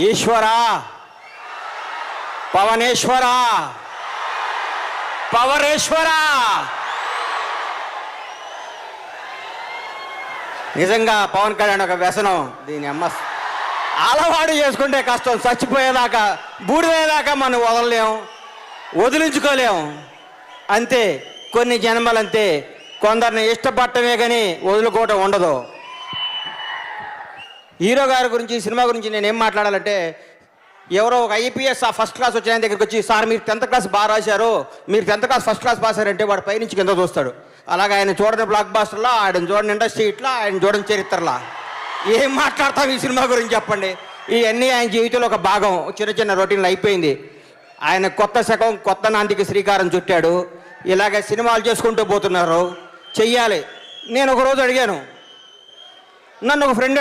ఈశ్వరా, పవనేశ్వరా, పవరేశ్వరా, నిజంగా పవన్ కళ్యాణ్ ఒక వ్యసనం. దీని అమ్మ అలవాటు చేసుకుంటే కష్టం. చచ్చిపోయేదాకా, బూడిదేదాకా మనం వదలలేం, వదిలించుకోలేం. అంతే, కొన్ని జన్మలంతే. కొందరిని ఇష్టపడటమే కానీ వదులుకోవటం ఉండదు. హీరో గారి గురించి, సినిమా గురించి నేను ఏం మాట్లాడాలంటే, ఎవరో ఒక ఐపీఎస్ ఫస్ట్ క్లాస్ వచ్చిన ఆయన దగ్గరికి వచ్చి, సార్ మీరు 10th క్లాస్ బాగా రాశారు, మీరు 10th class first class pass అయ్యారంటే వాడు పైనుంచి కింద చూస్తాడు. అలాగే ఆయన చూడని బ్లాక్ బాస్టర్లా, ఆయన చూడని ఇండస్ట్రీ ఇట్లా, ఆయన చూడని చరిత్రలా. ఏం మాట్లాడతాం ఈ సినిమా గురించి చెప్పండి? ఇవన్నీ ఆయన జీవితంలో ఒక భాగం. చిన్న చిన్న రొటీన్లు అయిపోయింది. ఆయన కొత్త శకం, కొత్త నాందికి శ్రీకారం చుట్టాడు. ఇలాగే సినిమాలు చేసుకుంటూ పోతున్నారు. చెయ్యాలి. నేను ఒకరోజు అడిగాను, నన్ను ఒక ఫ్రెండ్